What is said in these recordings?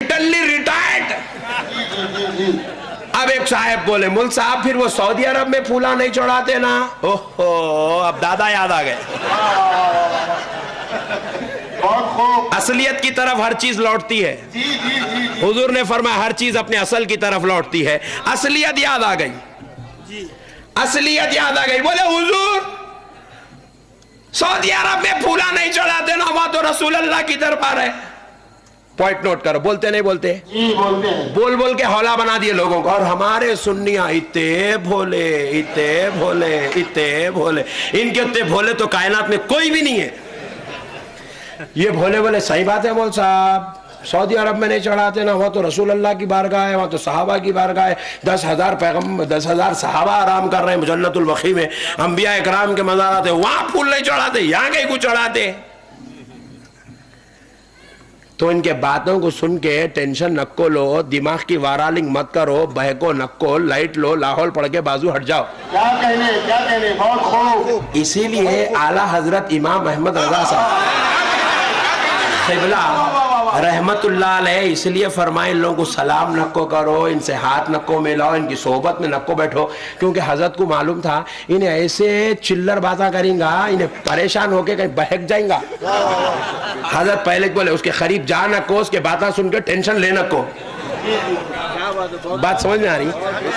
Retired. अब एक साहब बोले, मुल साहब फिर वो सऊदी अरब में फूला नहीं चढ़ाते ना? ओहो, अब दादा याद आ गए। असलियत की तरफ हर चीज लौटती है। हुजूर ने फरमाया हर चीज अपने असल की तरफ लौटती है। असलियत याद आ गई, असलियत याद आ गई। बोले हुजूर सऊदी अरब में फूला नहीं चढ़ाते ना, वहां तो रसूल अल्लाह की दरबार है। पॉइंट नोट करो, बोलते नहीं बोलते? जी बोलते हैं। बोल बोल के हौला बना दिए लोगों को। और हमारे सुन्नियां इतने भोले, इतने भोले, इतने भोले, इनके इतने भोले तो कायनात में कोई भी नहीं है। ये भोले बोले सही बात है मौल साहब, सऊदी अरब में नहीं चढ़ाते ना, वहाँ तो रसूल अल्लाह की बारगाह है, वहाँ तो सहाबा की बारगाह है। 10,000 पैगम्बर, 10,000 सहाबा आराम कर रहे हैं जन्नतुल बकी में, अंबिया इकराम के मज़ारात है, वहाँ फूल नहीं चढ़ाते, यहाँ कहीं कुछ चढ़ाते। तो इनके बातों को सुन के टेंशन नक्को लो, दिमाग की वारालिंग मत करो, बहको नक्को, लाइट लो, लाहौल पढ़ के बाजू हट जाओ। क्या कहने, बहुत खूब। इसीलिए आला हजरत इमाम अहमद रजा साहब रहमतुल्लाह अलैह इसलिए फरमाए इन लोगों को सलाम नको करो, इनसे हाथ नको मिलाओ, इनकी सोहबत में नको बैठो, क्योंकि हजरत को मालूम था इन्हें ऐसे चिल्लर बातें करेंगा, इन्हें परेशान होके कहीं बहक जाएंगा। हजरत पहले बोले उसके करीब जा नको, उसके बातें सुनकर टेंशन ले नको। बात समझ में आ रही?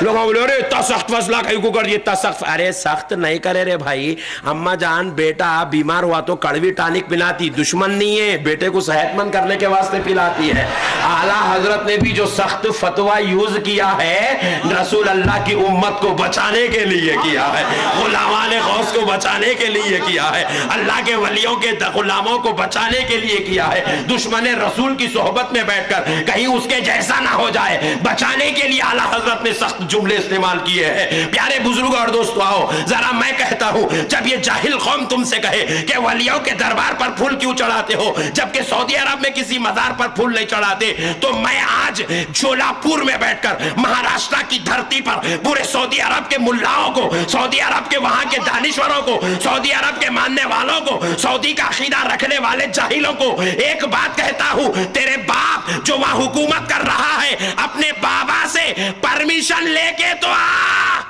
लोग बोले अरे इतना सख्त फैसला कहीं को कर दिया, इतना सख्त। अरे सख्त नहीं करे रे भाई, अम्मा जान बेटा बीमार हुआ तो कड़वी टानिक पिलाती, दुश्मन नहीं है, बेटे को सेहतमंद करने के वास्ते पिलाती है। आला हजरत ने भी जो सख्त फतवा यूज किया है रसूल अल्लाह की उम्मत को बचाने के लिए किया है, गुलामान गौस को बचाने के लिए किया है, अल्लाह के वलियों के गुलामों को बचाने के लिए किया है। दुश्मन रसूल की सोहबत में बैठकर कहीं उसके जैसा ना हो जाए, बचाने के लिए आला हजरत ने सख्त जुमले इस्तेमाल किए हैं। प्यारे बुजुर्ग और दोस्तों आओ जरा मैं कहता हूं, जब ये जाहिल कौम तुमसे कहे कि वलियों के दरबार पर फूल क्यों चढ़ाते हो जबकि सऊदी अरब में किसी मजार पर फूल नहीं चढ़ाते, तो मैं आज जोलापुर में बैठकर महाराष्ट्र की धरती पर पूरे सऊदी अरब के मुल्लाओं को, सऊदी अरब के वहां के दानिश्वरों को, सऊदी अरब के मानने वालों को, सऊदी का अकीदा रखने वाले जाहिलों को एक बात कहता हूं, तेरे बाप जो वहां हुकूमत कर रहा है अपने बाबा से परमिशन लेके तो आ।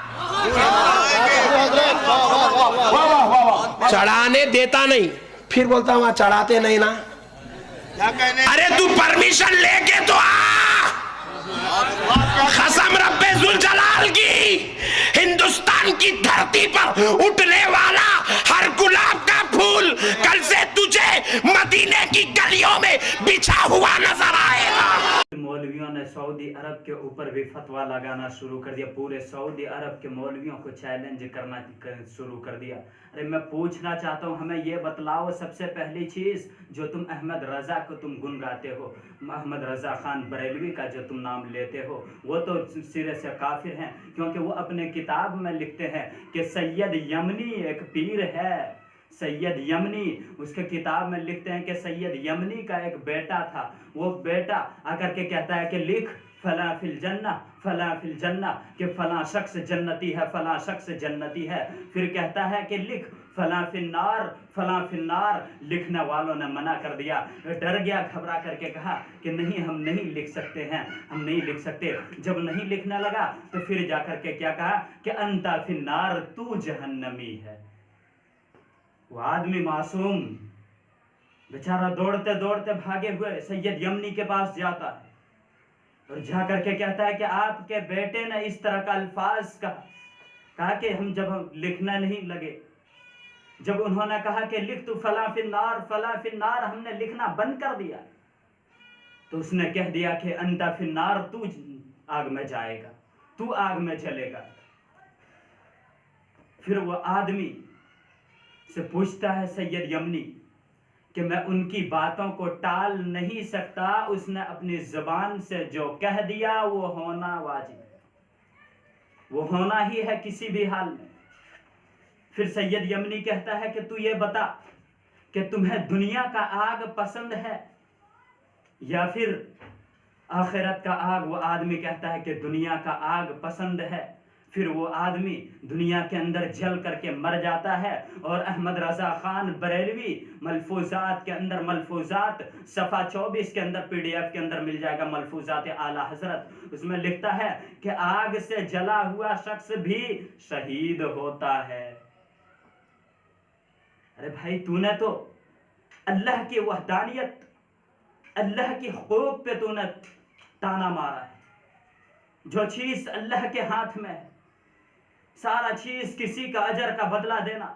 चढ़ाने देता नहीं, फिर बोलता वहां चढ़ाते नहीं ना। अरे तू परमिशन लेके तो आ। कसम रब्बे जुल जलाल की, हिंदुस्तान की धरती पर उठने वाला हर गुलाब का फूल कल से तुझे मदीने की गलियों में बिछा हुआ नजर आएगा। मौलवियों ने सऊदी अरब के ऊपर भी फतवा लगाना शुरू कर दिया, पूरे सऊदी अरब के मौलवियों को चैलेंज करना शुरू कर दिया। अरे मैं पूछना चाहता हूँ, हमें ये बतलाओ सबसे पहली चीज़ जो तुम अहमद रजा को तुम गुन गाते हो, अहमद रजा खान बरेलवी का जो तुम नाम लेते हो, वो तो सिरे से काफिर हैं, क्योंकि वो अपने किताब में लिखते हैं कि सैयद यमनी एक पीर है। सैयद यमनी उसके किताब में लिखते हैं कि सैयद यमनी का एक बेटा था, वो बेटा आकर के कहता है कि लिख फला फिल जन्ना, फला फिल जन्ना, कि फला शख्स जन्नती है, फला शख्स जन्नती है। फिर कहता है कि लिख फला फिन्नार, फला फिन्नार। लिखने वालों ने मना कर दिया, डर गया, घबरा करके कहा कि नहीं हम नहीं लिख सकते हैं, हम नहीं लिख सकते। जब नहीं लिखने लगा तो फिर जाकर के क्या कहा कि अंता फिन्नार, तू जहन्नमी है। वो आदमी मासूम बेचारा दौड़ते दौड़ते भागे हुए सैयद यमनी के पास जाता है और जाकर के कहता है कि आपके बेटे ने इस तरह का अल्फाज कहा कि हम जब हम लिखना नहीं लगे, जब उन्होंने कहा कि लिख तू फला फिन्नार, फला फिन्नार, हमने लिखना बंद कर दिया, तो उसने कह दिया कि अंता फिन्नार, तू आग में जाएगा, तू आग में जलेगा। फिर वो आदमी से पूछता है सैयद यमनी कि मैं उनकी बातों को टाल नहीं सकता, उसने अपनी जुबान से जो कह दिया वो होना वाजिब है, वो होना ही है किसी भी हाल में। फिर सैयद यमनी कहता है कि तू ये बता कि तुम्हें दुनिया का आग पसंद है या फिर आखिरत का आग? वो आदमी कहता है कि दुनिया का आग पसंद है। फिर वो आदमी दुनिया के अंदर जल करके मर जाता है। और अहमद रजा खान बरेलवी मलफूजात के अंदर, मलफूजात सफ़ा 24 के अंदर PDF के अंदर मिल जाएगा, मलफूजात आला हजरत, उसमें लिखता है कि आग से जला हुआ शख्स भी शहीद होता है। अरे भाई, तूने तो अल्लाह की वहदानियत, अल्लाह की हुकूक पे तूने ताना मारा है। जो चीज अल्लाह के हाथ में है, सारा चीज किसी का अजर का बदला देना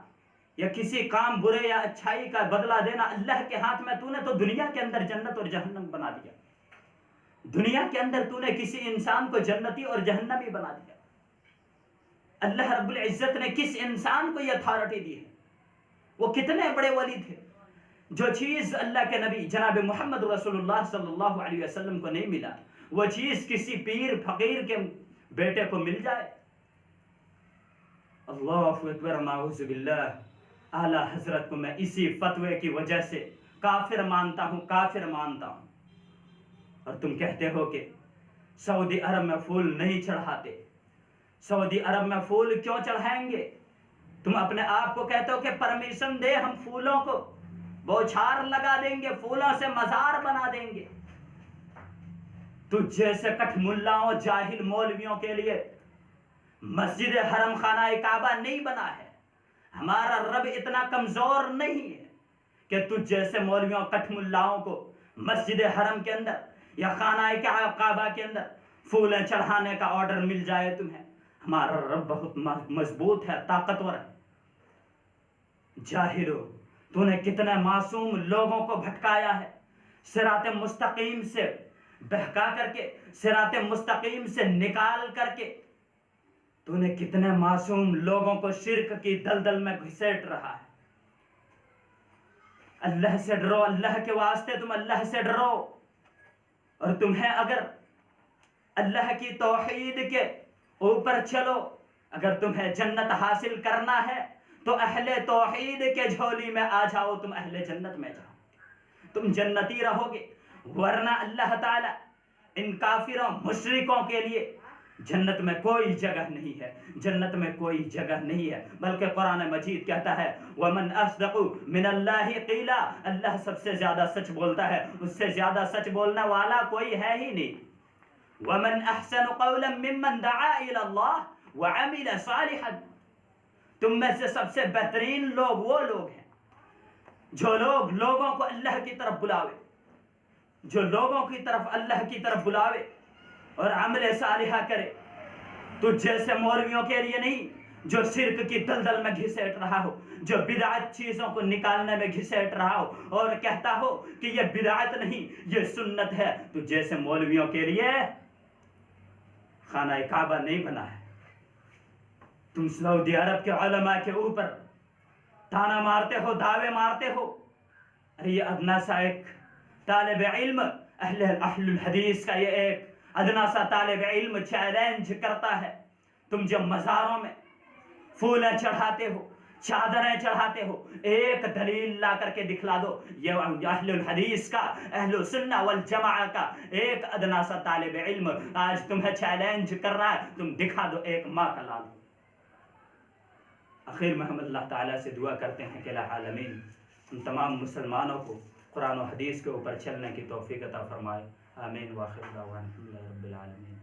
या किसी काम बुरे या अच्छाई का बदला देना अल्लाह के हाथ में। तूने तो दुनिया के अंदर जन्नत और जहन्नम बना दिया। दुनिया के अंदर तूने किसी इंसान को जन्नती और जहन्नमी बना दिया। अल्लाह रब्बुल इज्जत ने किस इंसान को यह अथॉरिटी दी है? वो कितने बड़े वली थे। जो चीज अल्लाह के नबी जनाब मोहम्मद रसूलुल्लाह सल्लल्लाहु अलैहि वसल्लम को नहीं मिला, वो चीज किसी पीर फकीर के बेटे को मिल जाए। अल्लाहु अकबर, नाऊज़ु बिल्लाह। आला हजरत को मैं इसी फतवे की वजह से काफिर मानता हूं, काफिर मानता हूं। और तुम कहते हो कि सऊदी अरब में फूल नहीं चढ़ाते। सऊदी अरब में फूल क्यों चढ़ाएंगे? तुम अपने आप को कहते हो कि परमिशन दे, हम फूलों को बौछार लगा देंगे, फूलों से मजार बना देंगे। तुझ जैसे कठमुल्लाओं, जाहिल मौलवियों के लिए मस्जिद हरम खाना काबा नहीं बना है। हमारा रब इतना कमजोर नहीं है कि तुझ जैसे मौलवियों, कठमुल्लाओं को मस्जिद हरम के अंदर या खाना काबा के अंदर फूलें चढ़ाने का ऑर्डर मिल जाए तुम्हें। हमारा रब बहुत मजबूत है, ताकतवर है। जाहिलो, तूने कितने मासूम लोगों को भटकाया है, सिराते मुस्तकीम से बहका करके, सिराते मुस्तकीम से निकाल करके तूने कितने मासूम लोगों को शिर्क की दलदल में घिसेट रहा है। अल्लाह से डरो, अल्लाह के वास्ते तुम अल्लाह से डरो। और तुम्हें अगर अल्लाह की तौहीद के ऊपर चलो, अगर तुम्हें जन्नत हासिल करना है तो अहले तौहीद के झोली में आ जाओ, तुम अहले जन्नत में जाओ, तुम जन्नती रहोगे। वरना अल्लाह ताला इन काफिरों, मुशरिकों के लिए जन्नत में कोई जगह नहीं है, जन्नत में कोई जगह नहीं है। बल्कि कुरान मजीद कहता है वमन अस्दक़ु मिनल्लाहि क़ीला, अल्लाह सबसे ज्यादा सच बोलता है, उससे ज्यादा सच बोलने वाला कोई है ही नहीं। वमन अहसनु क़ौलन मिम्मन दआ इलल्लाह व अमिल सालिहन, तुम में से सबसे बेहतरीन लोग वो लोग हैं जो लोग लोगों को अल्लाह की तरफ बुलावे, जो लोगों की तरफ अल्लाह की तरफ बुलावे और अमल सालिहा करे। तो जैसे मौलवियों के लिए नहीं जो शिर्क की दलदल में घिसेट रहा हो, जो बिदअत चीजों को निकालने में घिसेट रहा हो और कहता हो कि ये बिदअत नहीं, ये सुन्नत है। तो जैसे मौलवियों के लिए खाना काबा नहीं बना है। तुम सऊदी अरब के उलमा के ऊपर ताना मारते हो, दावे मारते हो। अरे ये अदना सा एक तालिब इल्म, अहलुल हदीस का ये एक अदना सा तालिब इल्म चैलेंज करता है, तुम जब मज़ारों में फूलें चढ़ाते हो, चादरें चढ़ाते हो, एक दलील ला करके दिखला दो। ये अहलुल हदीस का, अहलुल सुन्ना वल जमाअ का एक अदना सा तालिब इल्म आज तुम्हें चैलेंज कर रहा है, तुम दिखा दो एक माँ का लाल। आखिर में हम अल्लाह ताला से दुआ करते हैं कि अल्लाह आलमीन उन तमाम मुसलमानों को कुरान और हदीस के ऊपर चलने की तौफीक अता फरमाए। आमीन। व आखिर दावाना अल्हम्दुलिल्लाहि रब्बिल आलमीन।